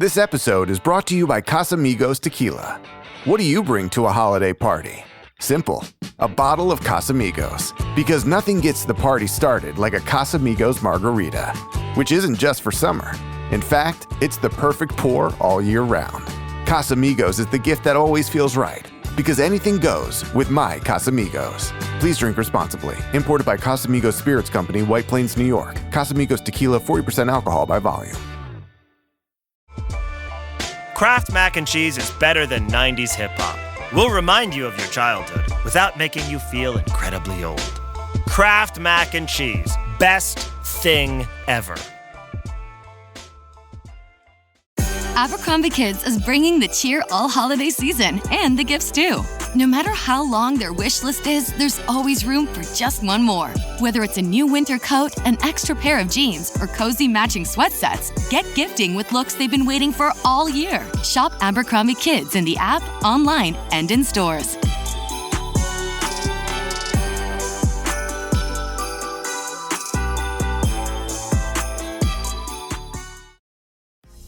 This episode is brought to you by Casamigos Tequila. What do you bring to a holiday party? Simple, a bottle of Casamigos. Because nothing gets the party started like a Casamigos margarita, which isn't just for summer. In fact, it's the perfect pour all year round. Casamigos is the gift that always feels right, because anything goes with my Casamigos. Please drink responsibly. Imported by Casamigos Spirits Company, White Plains, New York. Casamigos Tequila, 40% alcohol by volume. Kraft Mac and Cheese is better than 90s hip-hop. We'll remind you of your childhood without making you feel incredibly old. Kraft Mac and Cheese. Best thing ever. Abercrombie Kids is bringing the cheer all holiday season, and the gifts too. No matter how long their wish list is, there's always room for just one more. Whether it's a new winter coat, an extra pair of jeans, or cozy matching sweat sets, get gifting with looks they've been waiting for all year. Shop Abercrombie Kids in the app, online, and in stores.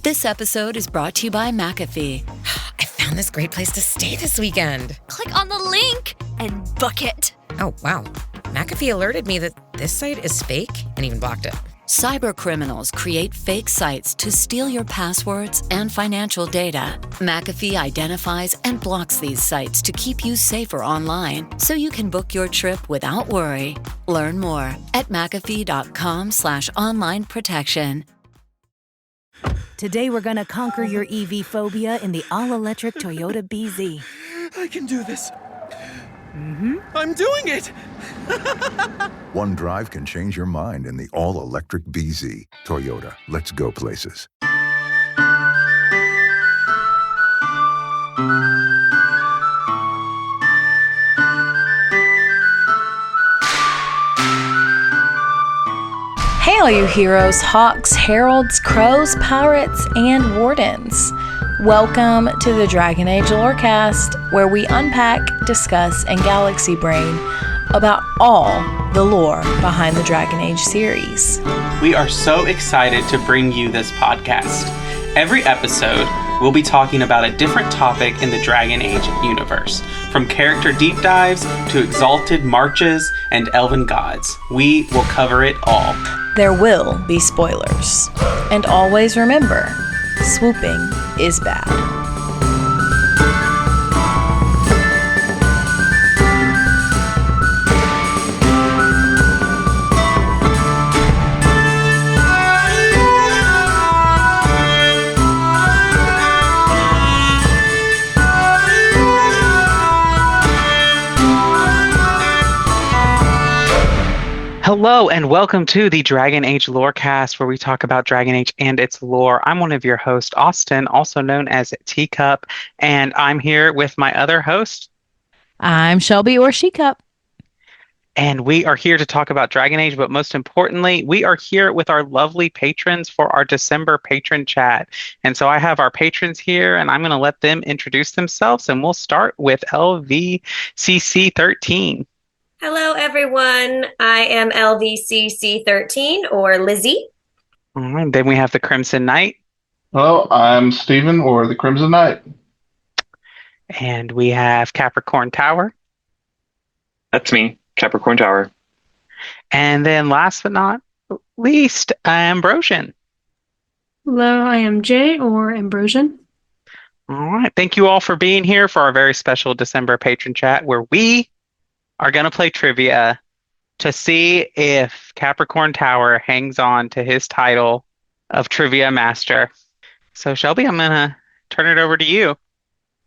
This episode is brought to you by McAfee. I found this great place to stay this weekend. Click on the link and book it. Oh, wow. McAfee alerted me that this site is fake and even blocked it. Cyber criminals create fake sites to steal your passwords and financial data. McAfee identifies and blocks these sites to keep you safer online, so you can book your trip without worry. Learn more at McAfee.com/online protection. Today we're gonna conquer your EV phobia in the all-electric Toyota BZ. I can do this. I'm doing it! One drive can change your mind in the all-electric BZ. Toyota, let's go places. Hey all you heroes, hawks, heralds, crows, pirates, and wardens. Welcome to the Dragon Age Lorecast, where we unpack, discuss, and galaxy brain about all the lore behind the Dragon Age series. We are so excited to bring you this podcast. Every episode, we'll be talking about a different topic in the Dragon Age universe, from character deep dives to exalted marches and elven gods. We will cover it all. There will be spoilers. And always remember, swooping is bad. Hello and welcome to the Dragon Age Lorecast, where we talk about Dragon Age and its lore. I'm one of your hosts, Austin, also known as Teacup, and I'm here with my other host. I'm Shelby or Shecup. And we are here to talk about Dragon Age, but most importantly, we are here with our lovely patrons for our December patron chat. And so I have our patrons here, and I'm going to let them introduce themselves, and we'll start with LVCC13. Hello, everyone. I am LVCC13, or Lizzie. All right, then we have the Crimson Knight. Hello, I'm Steven, or the Crimson Knight. And we have CapricornTower. That's me, CapricornTower. And then last but not least, Ambrosian. Hello, I am Jay, or Ambrosian. All right, thank you all for being here for our very special December patron chat, where we are going to play trivia to see if CapricornTower hangs on to his title of Trivia Master. So, Shelby, I'm going to turn it over to you.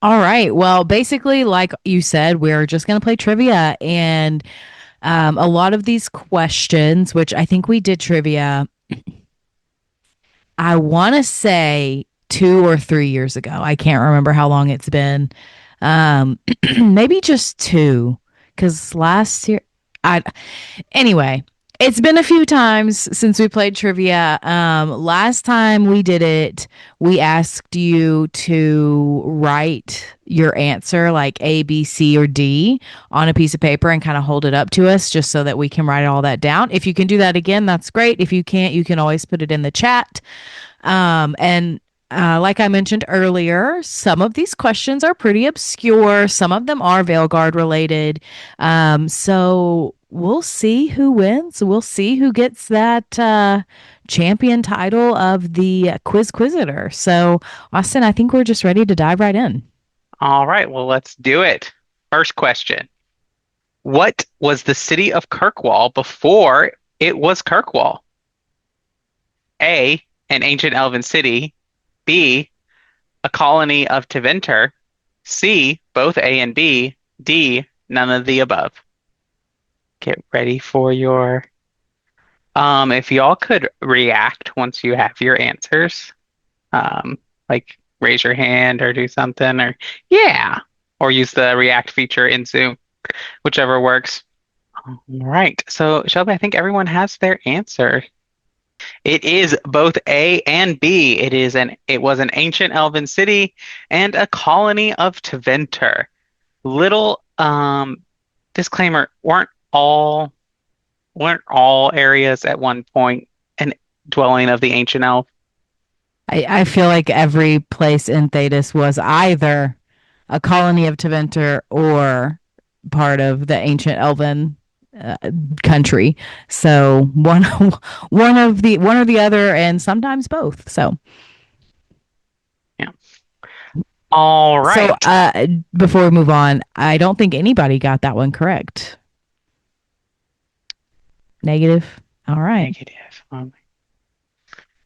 All right. Well, basically, like you said, we're just going to play trivia. And a lot of these questions, which I think we did trivia, I want to say 2 or 3 years ago. I can't remember how long it's been. Maybe just 2. Because last year, anyway, it's been a few times since we played trivia. Last time we did it, we asked you to write your answer, like A, B, C, or D, on a piece of paper and kind of hold it up to us just so that we can write all that down. If you can do that again, that's great. If you can't, you can always put it in the chat. And like I mentioned earlier, some of these questions are pretty obscure. Some of them are Veilguard related. So we'll see who wins. We'll see who gets that champion title of the Quizquisitor. So, Austin, I think we're just ready to dive right in. All right, well, let's do it. First question. What was the city of Kirkwall before it was Kirkwall? A, an ancient elven city. B, a colony of Tevinter. C, both A and B. D, none of the above. Get ready for your... if y'all could react once you have your answers, like raise your hand or do something, or yeah, or use the react feature in Zoom, whichever works. All right, so Shelby, I think everyone has their answer. It is both A and B. It was an ancient elven city and a colony of Tevinter. Little disclaimer, weren't all areas at one point an dwelling of the ancient elf? I feel like every place in Thedas was either a colony of Tevinter or part of the ancient elven country. So one or the other, and sometimes both. So yeah. All right. So before we move on, I don't think anybody got that one correct. Negative. All right. Negative.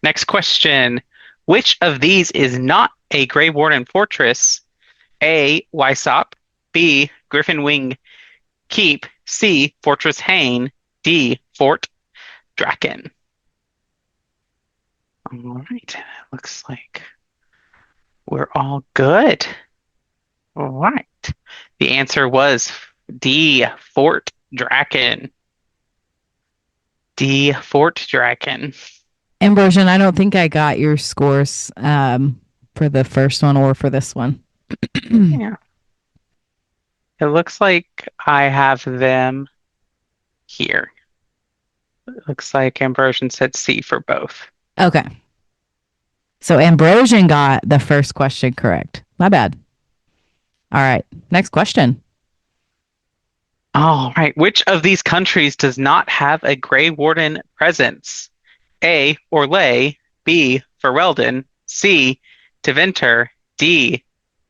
Next question. Which of these is not a Grey Warden fortress? A, Wysop. B, Griffin Wing Keep. C, Fortress Hain. D, Fort Draken. All right. Looks like we're all good. All right. The answer was D, Fort Draken. D, Fort Draken. Ambrosion, I don't think I got your scores for the first one or for this one. Yeah. It looks like I have them here. It looks like Ambrosion said C for both. Okay. So Ambrosion got the first question correct. My bad. All right. Next question. All right. Which of these countries does not have a Grey Warden presence? A, Orlais. B, Ferelden. C, Tevinter. D,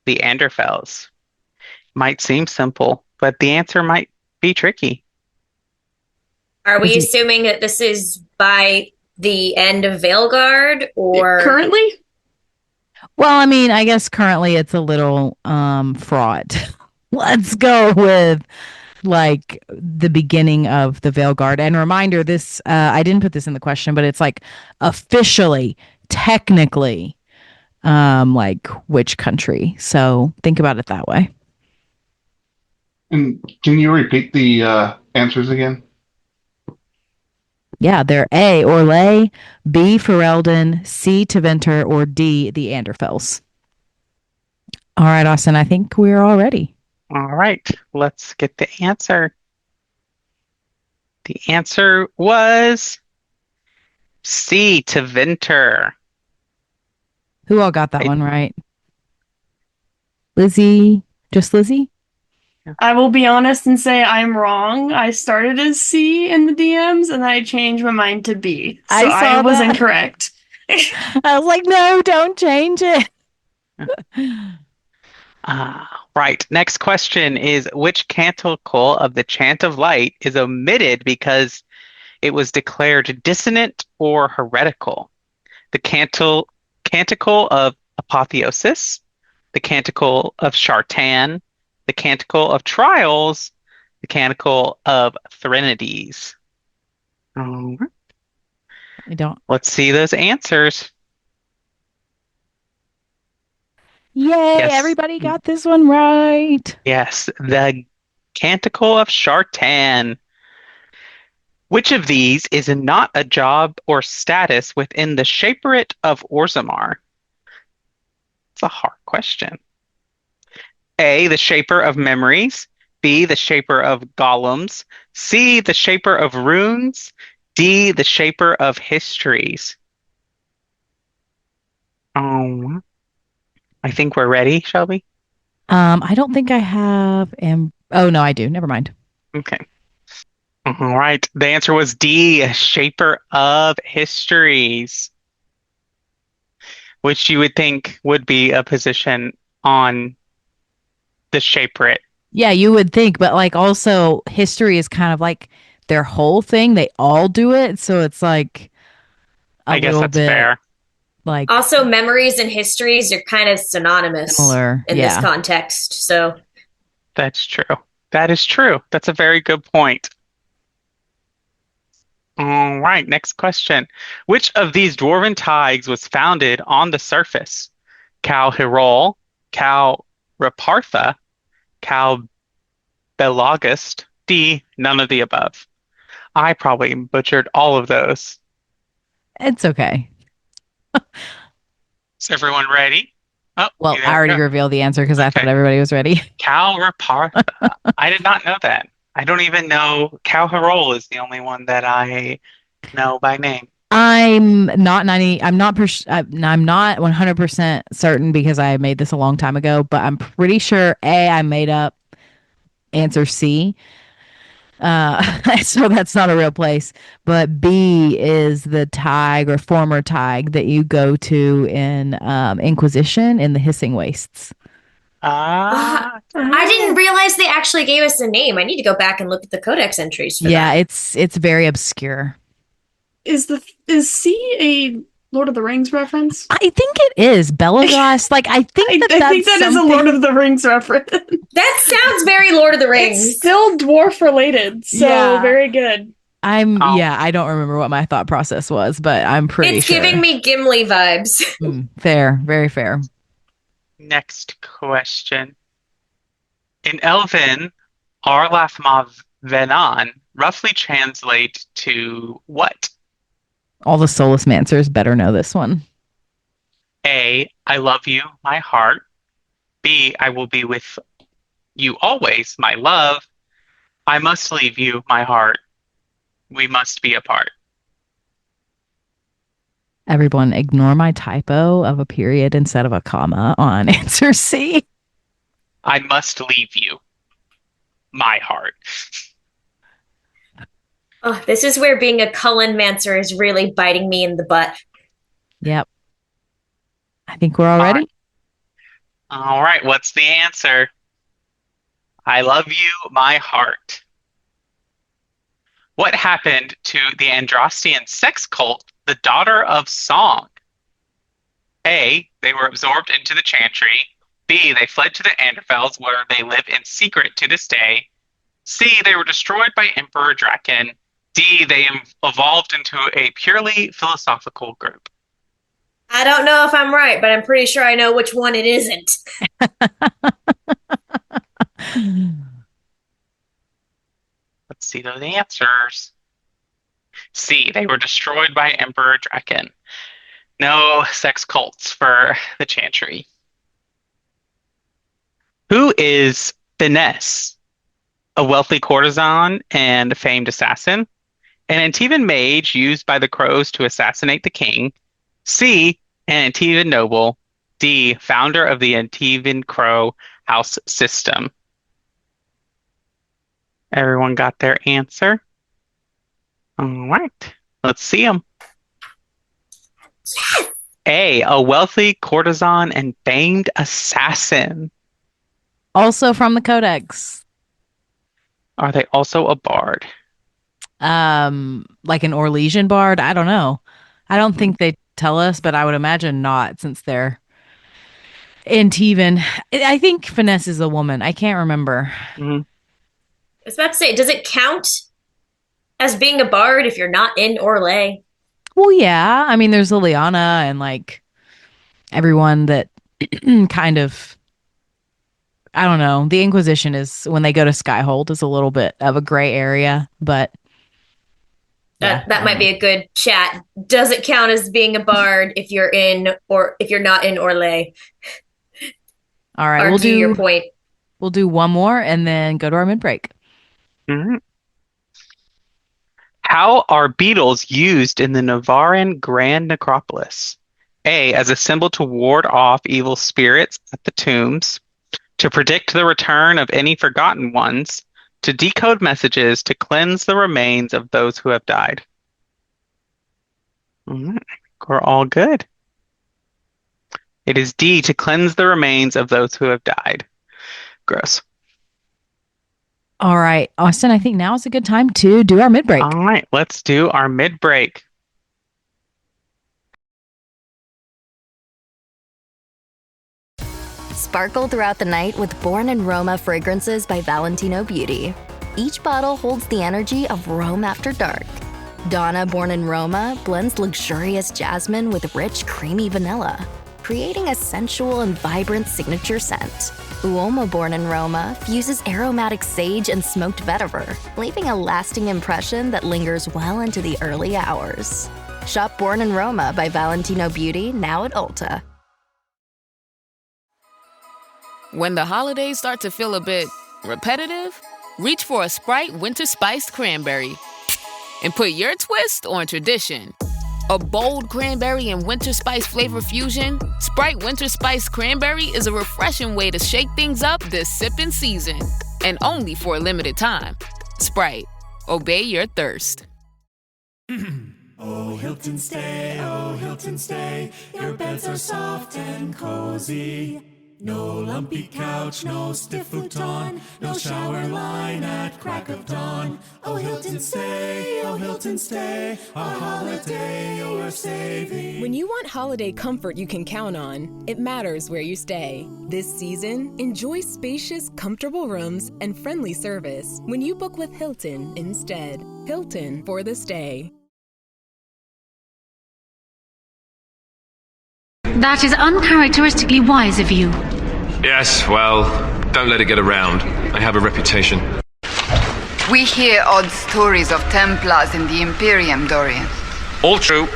the Anderfels. Might seem simple, but the answer might be tricky. Are we assuming that this is by the end of Veilguard or currently? Well, I mean, I guess currently it's a little fraught. Let's go with like the beginning of the Veilguard. And reminder, this I didn't put this in the question, but it's like officially, technically, like which country. So think about it that way. And can you repeat the answers again? Yeah, they're A, Orlais, B, Ferelden, C, Tevinter, or D, the Anderfels. All right, Austin, I think we're all ready. All right, let's get the answer. The answer was C, Tevinter. Who all got that one right? Lizzie? Just Lizzie? I will be honest and say I'm wrong. I started as C in the DMs and I changed my mind to B. So I was incorrect. I was like, no, don't change it. Right. Next question is, which canticle of the Chant of Light is omitted because it was declared dissonant or heretical? The canticle of Apotheosis, the canticle of Shartan, the canticle of Trials, the canticle of Threnodies. I don't. Let's see those answers. Yay, Yes. everybody got this one right. Yes, the canticle of Shartan. Which of these is not a job or status within the Shaperate of Orzammar? It's a hard question. A, the Shaper of Memories. B, the Shaper of Golems. C, the Shaper of Runes. D, the Shaper of Histories. I think we're ready, Shelby. I don't think I have. Oh no, I do. Never mind. Okay. All right. The answer was D, shaper of histories, which you would think would be a position on the shaperate. Yeah, you would think, but like also history is kind of like their whole thing. They all do it, so it's like a I guess little that's bit fair. like Also, memories and histories are kind of synonymous similar. in this context. So That's true. That is true. That's a very good point. All right, next question. Which of these dwarven tigers was founded on the surface? Cal Hirol, Cal Rapartha, Cal Belagust, D, none of the above. I probably butchered all of those. It's okay. Is everyone ready? Oh, well, I already revealed the answer because I thought everybody was ready. Cal Rapartha. I did not know that. I don't even know. Cal Hirol is the only one that I know by name. I'm not 100% certain because I made this a long time ago, but I'm pretty sure I made up answer C. So that's not a real place, but B is the Tig or former Tig that you go to in Inquisition in the Hissing Wastes. I didn't realize they actually gave us a name. I need to go back and look at the codex entries for Yeah, that. it's very obscure. Is C a Lord of the Rings reference? I think it is. Belagos. Like I think that is a Lord of the Rings reference. That sounds very Lord of the Rings. It's still dwarf related, so very good. I don't remember what my thought process was, but I'm pretty sure. It's giving me Gimli vibes. Fair, very fair. Next question. In Elven, Arlathmav Venan roughly translate to what? All the Soulless Mancers better know this one. A, I love you, my heart. B, I will be with you always, my love. I must leave you, my heart. We must be apart. Everyone, ignore my typo of a period instead of a comma on answer C. I must leave you, my heart. Oh, this is where being a Cullen Mancer is really biting me in the butt. Yep. I think we're all ready. All right, what's the answer? I love you, my heart. What happened to the Andrastian sex cult, the Daughter of Song? A, they were absorbed into the Chantry. B, they fled to the Anderfels, where they live in secret to this day. C, they were destroyed by Emperor Draken. D, they evolved into a purely philosophical group. I don't know if I'm right, but I'm pretty sure I know which one it isn't. Let's see those answers. C, they were destroyed by Emperor Draken. No sex cults for the Chantry. Who is Finesse? A wealthy courtesan and famed assassin? An Antivan mage used by the crows to assassinate the king? C, an Antivan noble? D, founder of the Antivan crow house system? Everyone got their answer? All right, let's see them. A wealthy courtesan and famed assassin. Also from the Codex. Are they also a bard? Like an Orlesian bard? I don't know. I don't think they tell us, but I would imagine not since they're Antivan. I think Finesse is a woman. I can't remember. I was about to say, does it count as being a bard if you're not in Orlais? Well, yeah. I mean, there's Liliana and like everyone that kind of, I don't know. The Inquisition is, when they go to Skyhold, is a little bit of a gray area, but that might be a good chat. Does it count as being a bard if you're in or if you're not in Orlais? All right, Argue we'll do your point. We'll do one more and then go to our mid break. How are beetles used in the Navaran Grand Necropolis? A, as a symbol to ward off evil spirits at the tombs, to predict the return of any forgotten ones, to decode messages, to cleanse the remains of those who have died. All right, we're all good. It is D, to cleanse the remains of those who have died. Gross. All right, Austin, I think now is a good time to do our mid-break. All right, let's do our mid-break. Sparkle throughout the night with Born in Roma fragrances by Valentino Beauty. Each bottle holds the energy of Rome after dark. Donna Born in Roma blends luxurious jasmine with rich, creamy vanilla, creating a sensual and vibrant signature scent. Uomo Born in Roma fuses aromatic sage and smoked vetiver, leaving a lasting impression that lingers well into the early hours. Shop Born in Roma by Valentino Beauty now at Ulta. When the holidays start to feel a bit repetitive, reach for a Sprite Winter Spiced Cranberry and put your twist on tradition. A bold cranberry and winter spice flavor fusion, Sprite Winter Spiced Cranberry is a refreshing way to shake things up this sipping season. And only for a limited time. Sprite, obey your thirst. Oh, Hilton stay, your beds are soft and cozy. No lumpy couch, no stiff futon, no shower line at crack of dawn. Oh, Hilton stay, a holiday you're saving. When you want holiday comfort you can count on, it matters where you stay. This season, enjoy spacious, comfortable rooms and friendly service when you book with Hilton instead. Hilton for the stay. That is uncharacteristically wise of you. Yes, well, don't let it get around. I have a reputation. We hear odd stories of Templars in the Imperium, Dorian. All true.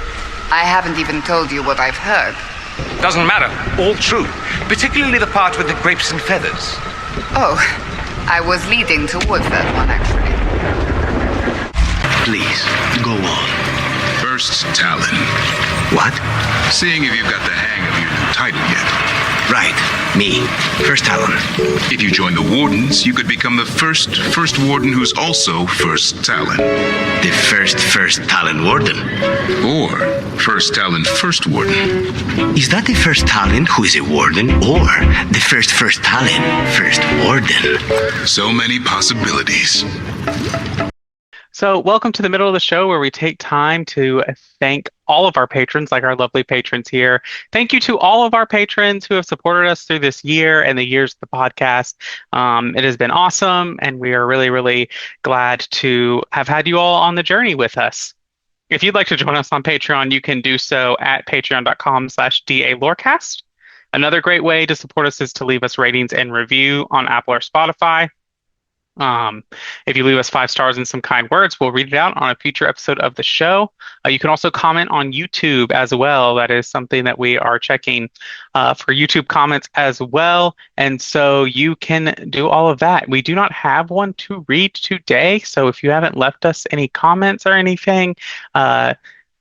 I haven't even told you what I've heard. Doesn't matter. All true. Particularly the part with the grapes and feathers. Oh, I was leading towards that one, actually. Please, go on. First Talon. What? Seeing if you've got the hang of your new title yet. Right. Me. First Talon. If you join the Wardens, you could become the first Warden who's also First Talon. The first Talon Warden. Or First Talon First Warden. Is that the first Talon who is a Warden, or the first Talon First Warden? So many possibilities. So welcome to the middle of the show where we take time to thank all of our patrons, like our lovely patrons here. Thank you to all of our patrons who have supported us through this year and the years of the podcast. It has been awesome, and we are really, really glad to have had you all on the journey with us. If you'd like to join us on Patreon, you can do so at patreon.com/DALorecast. Another great way to support us is to leave us ratings and review on Apple or Spotify. If you leave us 5 stars and some kind words, we'll read it out on a future episode of the show. You can also comment on YouTube as well. That is something that we are checking for YouTube comments as well. And so you can do all of that. We do not have one to read today. So if you haven't left us any comments or anything,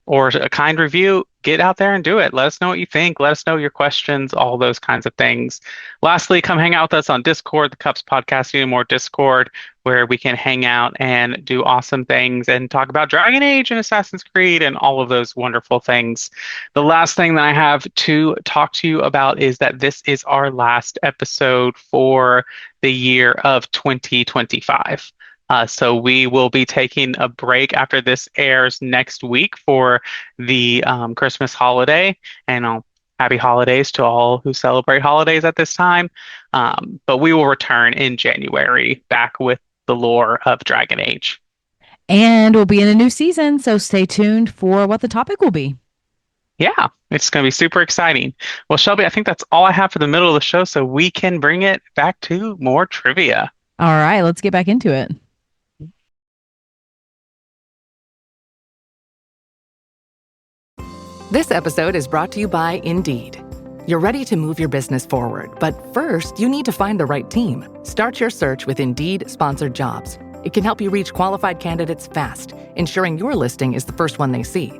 or a kind review, get out there and do it. Let us know what you think. Let us know your questions, all those kinds of things. Lastly, come hang out with us on Discord, the Cups Podcast Even More Discord, where we can hang out and do awesome things and talk about Dragon Age and Assassin's Creed and all of those wonderful things. The last thing that I have to talk to you about is that this is our last episode for the year of 2025. So we will be taking a break after this airs next week for the Christmas holiday, and happy holidays to all who celebrate holidays at this time. But we will return in January back with the lore of Dragon Age. And we'll be in a new season, so stay tuned for what the topic will be. Yeah, it's going to be super exciting. Well, Shelby, I think that's all I have for the middle of the show, so we can bring it back to more trivia. All right, let's get back into it. This episode is brought to you by Indeed. You're ready to move your business forward, but first, you need to find the right team. Start your search with Indeed-sponsored jobs. It can help you reach qualified candidates fast, ensuring your listing is the first one they see.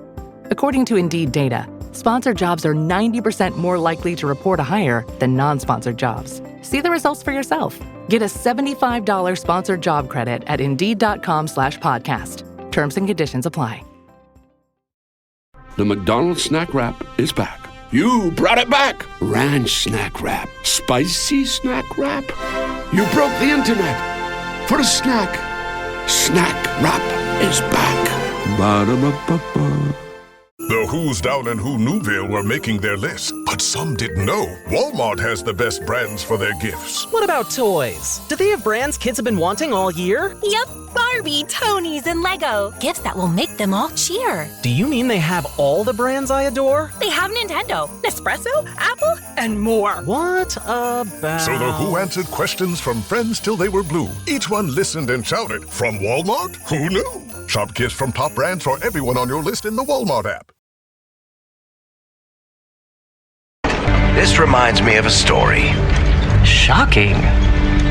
According to Indeed data, Sponsored jobs are 90% more likely to report a hire than non-sponsored jobs. See the results for yourself. Get a $75 sponsored job credit at Indeed.com/podcast. Terms and conditions apply. The McDonald's snack wrap is back. You brought it back. Ranch snack wrap. Spicy snack wrap. You broke the internet for a snack. Snack wrap is back. Ba-da-ba-ba-ba. The Who's Down and Who Newville were making their list, but some didn't know Walmart has the best brands for their gifts. What about toys? Do they have brands kids have been wanting all year? Yep, Barbie, Tony's, and Lego. Gifts that will make them all cheer. Do you mean they have all the brands I adore? They have Nintendo, Nespresso, Apple, and more. What about... So the Who answered questions from friends till they were blue. Each one listened and shouted, from Walmart? Who knew? Shop gifts from top brands for everyone on your list in the Walmart app. This reminds me of a story. Shocking.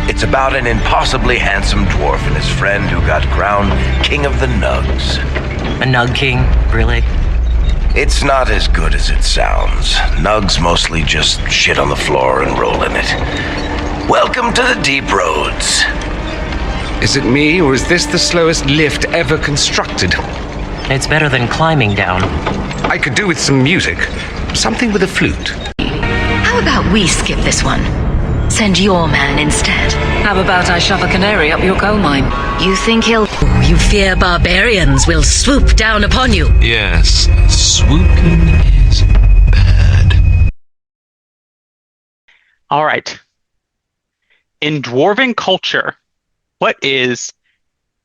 It's about an impossibly handsome dwarf and his friend who got crowned King of the Nugs. A Nug King? Really? It's not as good as it sounds. Nugs mostly just shit on the floor and roll in it. Welcome to the deep roads. Is it me, or is this the slowest lift ever constructed? It's better than climbing down. I could do with some music. Something with a flute. How about we skip this one? Send your man instead. How about I shove a canary up your coal mine? You think he'll... Oh, you fear barbarians will swoop down upon you. Yes, swooping is bad. All right. In dwarven culture, what is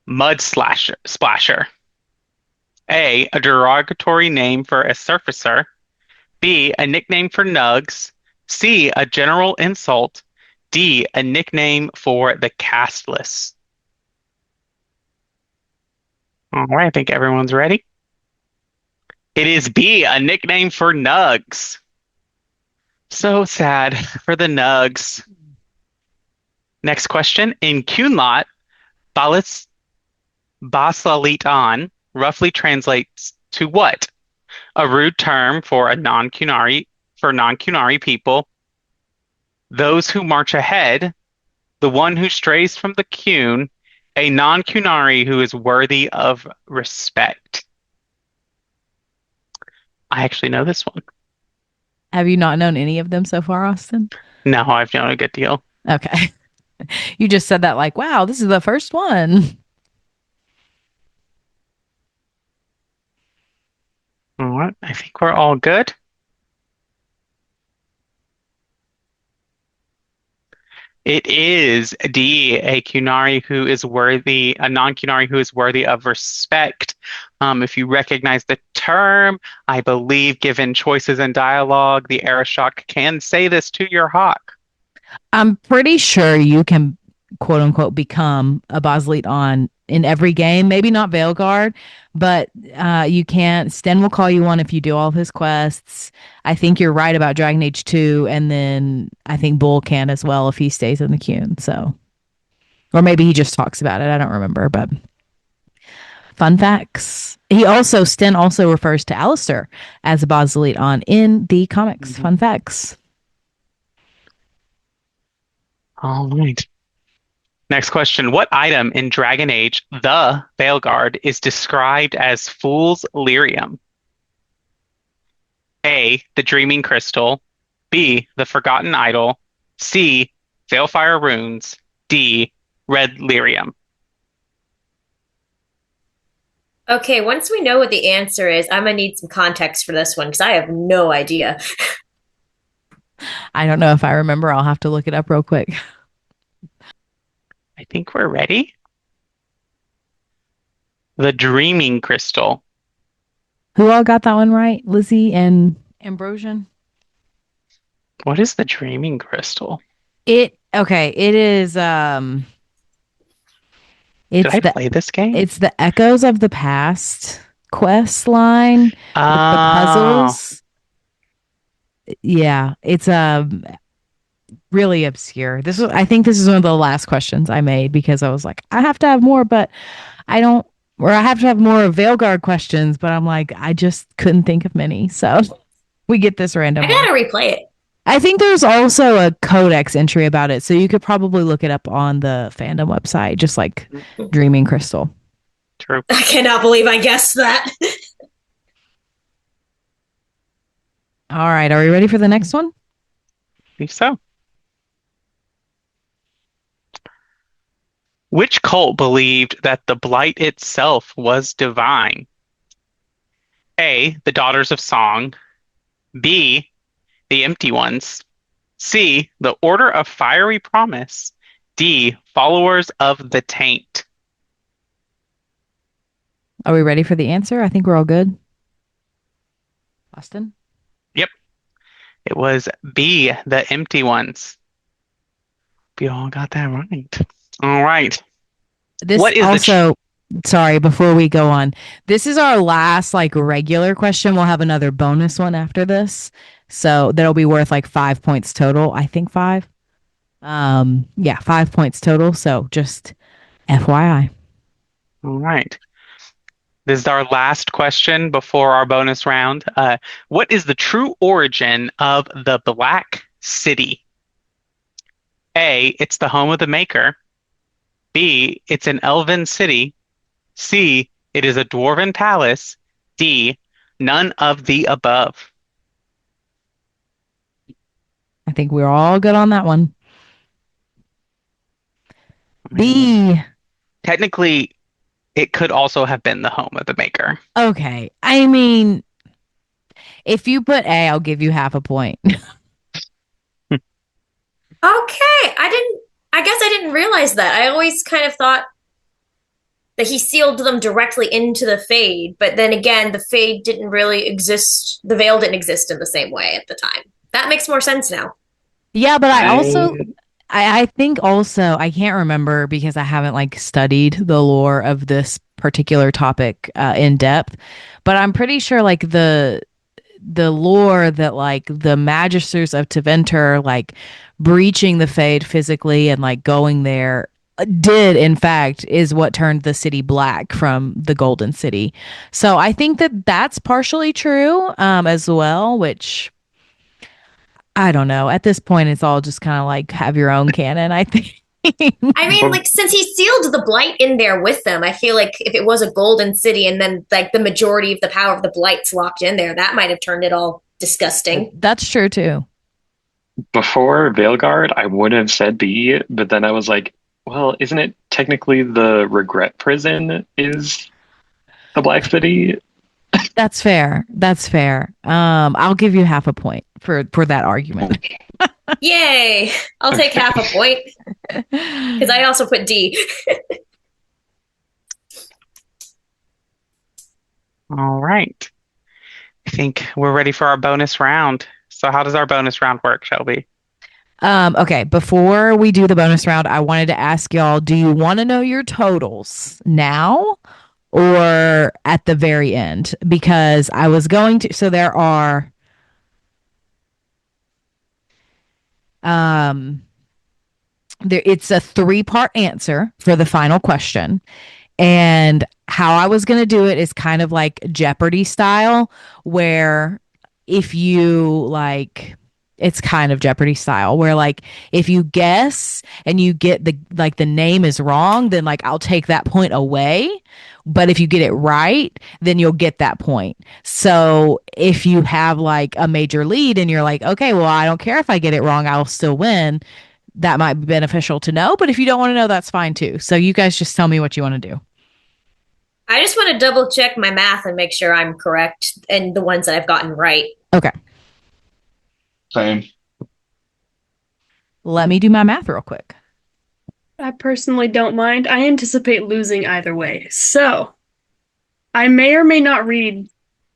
mud splasher? A derogatory name for a surfacer. B, a nickname for nugs. C, a general insult. D, a nickname for the castless. All right, I think everyone's ready. It is B, a nickname for nugs. So sad for the nugs. Next question. In Cunlot, Basaliton roughly translates to what? A rude term for non-Cunari people, those who march ahead, the one who strays from the Cun, a non-Cunari who is worthy of respect. I actually know this one. Have you not known any of them so far, Austin? No, I've known a good deal. Okay. You just said that like, wow, this is the first one. All right, I think we're all good. It is D, a non-Cunari who is worthy of respect. If you recognize the term, I believe given choices in dialogue, the Arishok can say this to your hawk. I'm pretty sure you can, quote unquote, become a Basiliton in every game. Maybe not Veilguard, but you can. Sten will call you one if you do all of his quests. I think you're right about Dragon Age 2, and then I think Bull can as well if he stays in the Cun. So, or maybe he just talks about it. I don't remember, but fun facts. Sten also refers to Alistair as a Basiliton in the comics. Mm-hmm. Fun facts. All right. Next question. What item in Dragon Age, the Veilguard, is described as Fool's Lyrium? A, the Dreaming Crystal. B, the Forgotten Idol. C, Veilfire Runes. D, Red Lyrium. Okay, once we know what the answer is, I'm going to need some context for this one because I have no idea. I don't know if I remember. I'll have to look it up real quick. I think we're ready. The Dreaming Crystal. Who all got that one right? Lizzie and Ambrosian? What is the Dreaming Crystal? It is Did I play this game? It's the Echoes of the Past quest line with the puzzles. Yeah, it's really obscure. I think this is one of the last questions I made because I was like, I have to have more, but I have to have more Veilguard questions, but I'm like, I just couldn't think of many. So we get this random. I gotta replay it. I think there's also a codex entry about it, so you could probably look it up on the fandom website, just like Dreaming Crystal. True. I cannot believe I guessed that. All right, are we ready for the next one? I think so. Which cult believed that the blight itself was divine? A, the Daughters of Song. B, the Empty Ones. C, the Order of Fiery Promise. D, Followers of the Taint. Are we ready for the answer? I think we're all good. Austin? Yep. It was B, the Empty Ones. We all got that right. All right. This what is also, sorry, before we go on, this is our last like regular question. We'll have another bonus one after this. So that'll be worth like 5 points total. I think 5. Yeah, 5 points total. So just FYI. All right. This is our last question before our bonus round. What is the true origin of the Black City? A, it's the home of the Maker. B, it's an elven city. C, it is a dwarven palace. D, none of the above. I think we're all good on that one. B. Technically, it could also have been the home of the Maker. Okay. I mean, if you put A, I'll give you half a point. Okay. I guess I didn't realize that. I always kind of thought that he sealed them directly into the Fade, but then again, the Fade didn't really exist. The Veil didn't exist in the same way at the time. That makes more sense now. Yeah, but I think also, I can't remember because I haven't like studied the lore of this particular topic in depth, but I'm pretty sure like the lore that like the Magisters of Tevinter like breaching the Fade physically and like going there did in fact is what turned the city black from the Golden City. So I think that that's partially true as well, which I don't know. At this point, it's all just kind of like have your own canon, I think. I mean, like, since he sealed the Blight in there with them, I feel like if it was a Golden City and then like the majority of the power of the Blight's locked in there, that might have turned it all disgusting. That's true too. Before Veilguard, I would have said B, but then I was like, well, isn't it technically the Regret Prison is the Black City? That's fair. That's fair. I'll give you half a point for that argument. Yay! I'll take half a point because I also put D. All right. I think we're ready for our bonus round. So how does our bonus round work, Shelby? Okay, before we do the bonus round, I wanted to ask y'all, do you want to know your totals now or at the very end? Because I was going to, so there are it's a 3-part answer for the final question. And how I was going to do it is kind of like Jeopardy style, where if you like, it's kind of Jeopardy style where like if you guess and you get the name is wrong, then like I'll take that point away. But if you get it right, then you'll get that point. So if you have like a major lead and you're like, okay, well, I don't care if I get it wrong, I'll still win. That might be beneficial to know. But if you don't want to know, that's fine too. So you guys just tell me what you want to do. I just want to double check my math and make sure I'm correct and the ones that I've gotten right. Okay. Same. Let me do my math real quick. I personally don't mind. I anticipate losing either way. So, I may or may not read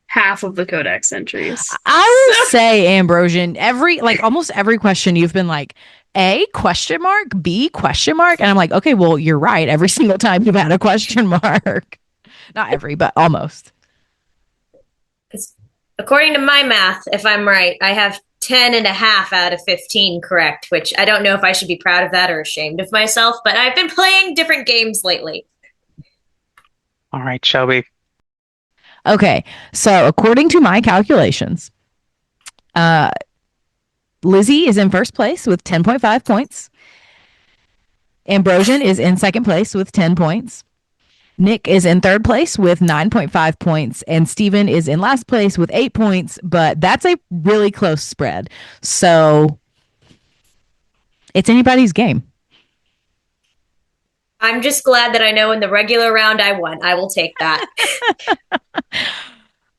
half of the codex entries. I would say, Ambrosian, almost every question you've been like, A, question mark, B, question mark. And I'm like, okay, well, you're right. Every single time you've had a question mark. Not every, but almost. According to my math, if I'm right, I have 10.5 out of 15 correct, which I don't know if I should be proud of that or ashamed of myself, but I've been playing different games lately. All right, Shelby. Okay, so according to my calculations, Lizzie is in first place with 10.5 points. Ambrosian is in second place with 10 points. Nick is in third place with 9.5 points. And Steven is in last place with 8 points. But that's a really close spread. So it's anybody's game. I'm just glad that I know in the regular round I won. I will take that.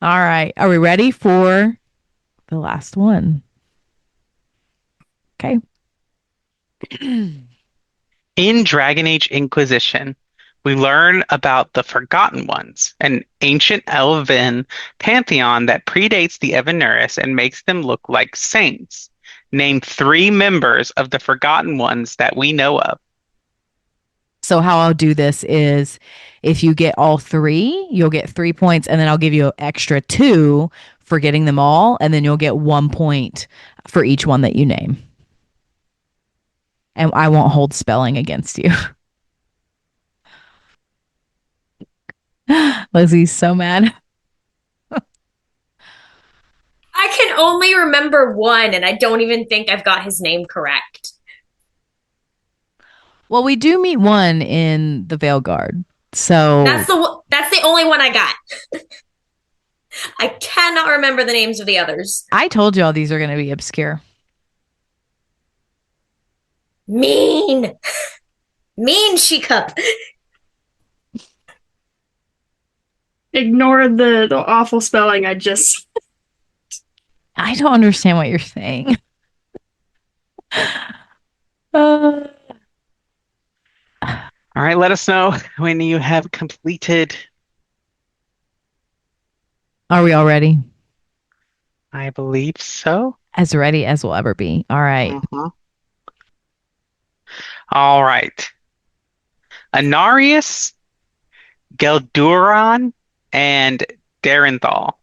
All right. Are we ready for the last one? Okay. In Dragon Age Inquisition, we learn about the Forgotten Ones, an ancient elven pantheon that predates the Evanuris and makes them look like saints. Name 3 members of the Forgotten Ones that we know of. So how I'll do this is if you get all 3, you'll get 3 points, and then I'll give you an extra 2 for getting them all, and then you'll get 1 point for each one that you name. And I won't hold spelling against you. Lizzie's so mad. I can only remember one, and I don't even think I've got his name correct. Well, we do meet one in the Veilguard. So that's the only one I got. I cannot remember the names of the others. I told you all these are going to be obscure. Mean She-Cup. Ignore the awful spelling. I don't understand what you're saying. All right, let us know when you have completed. Are we all ready? I believe so. As ready as we'll ever be. All right. All right. Anarius, Gelduran, and Darenthal.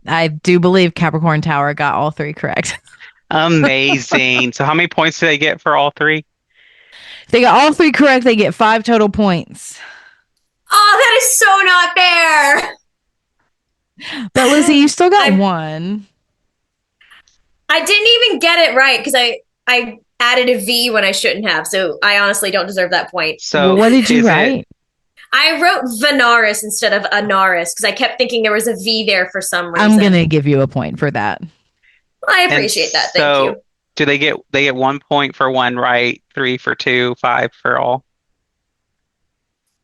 I do believe Capricorn Tower got all 3 correct. Amazing. So how many points do they get for all 3? If they got all 3 correct, they get 5 total points. Oh, that is so not fair. But Lizzie, you still got 1. I didn't even get it right because I added a V when I shouldn't have. So I honestly don't deserve that point. So what did you write? I wrote Venaris instead of Anaris because I kept thinking there was a V there for some reason. I'm going to give you a point for that. I appreciate that. Thank you. Do they get 1 point for 1 right, 3 for 2, 5 for all?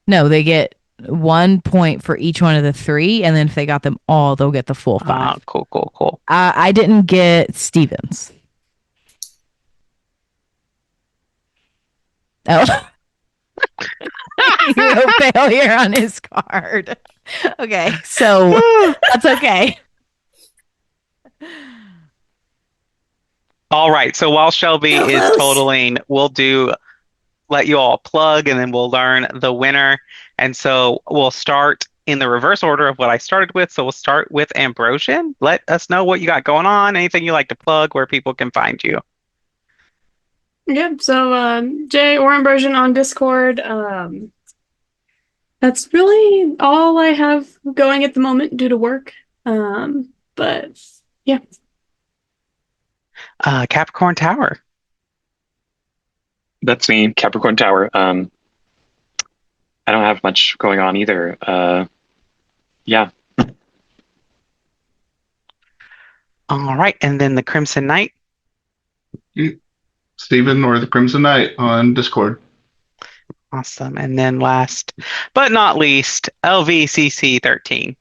No, they get 1 point for each one of the 3, and then if they got them all, they'll get the full 5. Cool. I didn't get Stevens. Oh. He wrote failure on his card. Okay, so that's okay. All right. So while Shelby is totaling, we'll let you all plug, and then we'll learn the winner. And so we'll start in the reverse order of what I started with. So we'll start with Ambrosian. Let us know what you got going on, anything you like to plug, where people can find you. Yep. So Jay or Ambrosian on Discord. That's really all I have going at the moment due to work. But yeah. Capricorn Tower. That's me, Capricorn Tower. I don't have much going on either. Yeah. All right, and then the Crimson Knight. Steven or the Crimson Knight on Discord. Awesome. And then last but not least, LVCC13.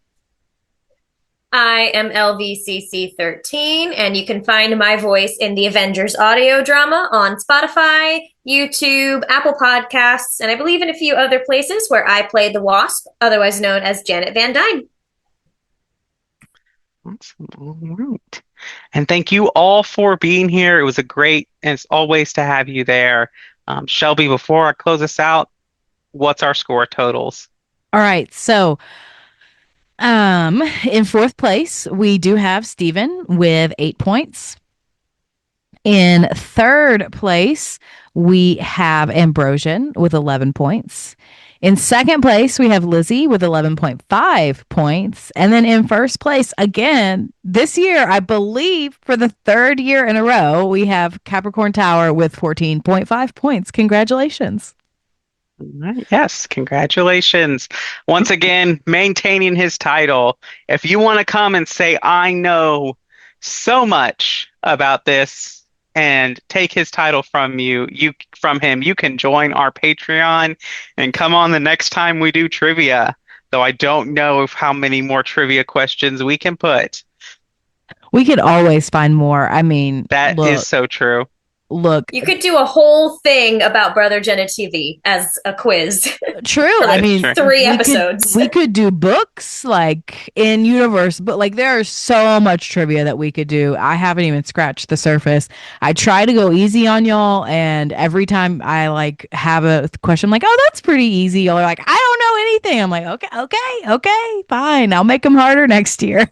I am LVCC13, and you can find my voice in the Avengers audio drama on Spotify, YouTube, Apple Podcasts, and I believe in a few other places where I play the Wasp, otherwise known as Janet Van Dyne. Awesome. All right. And thank you all for being here. It was a great, as always, to have you there. Shelby, before I close this out, what's our score totals? All right. So in fourth place, we do have Steven with 8 points. In third place, we have Ambrosian with 11 points. In second place, we have Lizzie with 11.5 points. And then in first place, again, this year, I believe for the third year in a row, we have Capricorn Tower with 14.5 points. Congratulations. Yes, congratulations. Once again, maintaining his title. If you want to come and say, I know so much about this and take his title from him, you can join our Patreon and come on the next time we do trivia. Though I don't know how many more trivia questions we can put. We could always find more. I mean, that is so true. Look, you could do a whole thing about Brother Genitivi as a quiz. True. I mean, 3 episodes. We could do books like in universe, but like there is so much trivia that we could do. I haven't even scratched the surface. I try to go easy on y'all, and every time I like have a question, I'm like, oh, that's pretty easy. Y'all are like, I don't know anything. I'm like, okay, fine. I'll make them harder next year.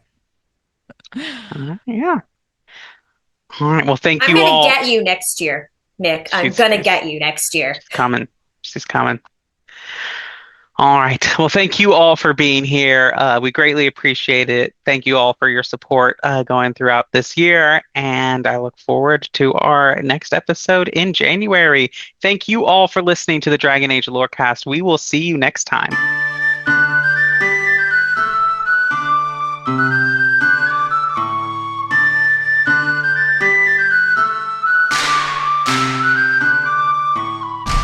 Yeah. All right. Well, thank you all. I'm going to get you next year, Nick. I'm going to get you next year. Coming. She's coming. All right. Well, thank you all for being here. We greatly appreciate it. Thank you all for your support going throughout this year. And I look forward to our next episode in January. Thank you all for listening to the Dragon Age Lorecast. We will see you next time.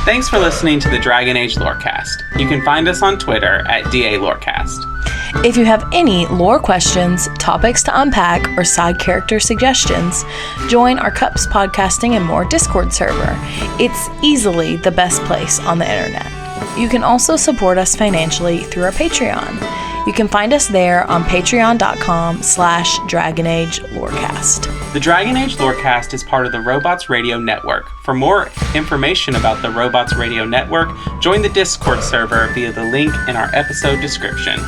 Thanks for listening to the Dragon Age Lorecast. You can find us on Twitter at DA Lorecast. If you have any lore questions, topics to unpack, or side character suggestions, join our Cups Podcasting and More Discord server. It's easily the best place on the internet. You can also support us financially through our Patreon. You can find us there on patreon.com/DragonAgeLorecast. The Dragon Age Lorecast is part of the Robots Radio Network. For more information about the Robots Radio Network, join the Discord server via the link in our episode description.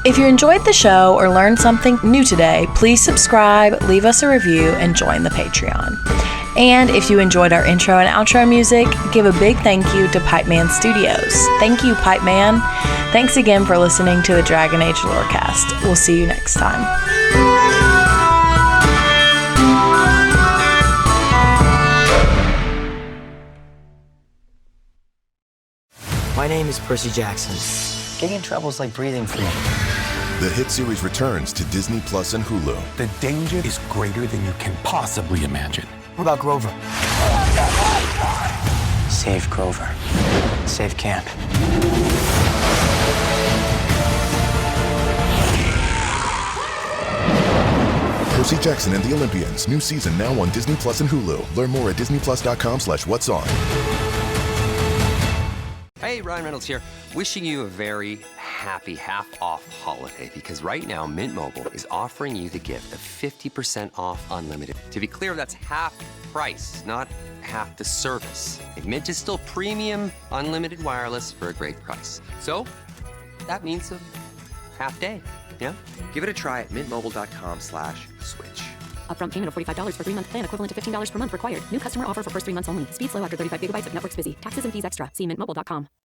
If you enjoyed the show or learned something new today, please subscribe, leave us a review, and join the Patreon. And if you enjoyed our intro and outro music, give a big thank you to Pipeman Studios. Thank you, Pipeman. Thanks again for listening to the Dragon Age Lorecast. We'll see you next time. My name is Percy Jackson. Getting in trouble is like breathing for me. The hit series returns to Disney Plus and Hulu. The danger is greater than you can possibly imagine. What about Grover? Save Grover. Save camp. Percy Jackson and the Olympians. New season now on Disney Plus and Hulu. Learn more at disneyplus.com/whatson. Hey, Ryan Reynolds here. Wishing you a very happy half-off holiday, because right now Mint Mobile is offering you the gift of 50% off unlimited. To be clear, that's half price, not half the service. And Mint is still premium unlimited wireless for a great price. So that means a half day, yeah? Give it a try at mintmobile.com/switch. Upfront payment of $45 for 3-month plan, equivalent to $15 per month required. New customer offer for first 3 months only. Speed slow after 35 gigabytes if network's busy. Taxes and fees extra. See mintmobile.com.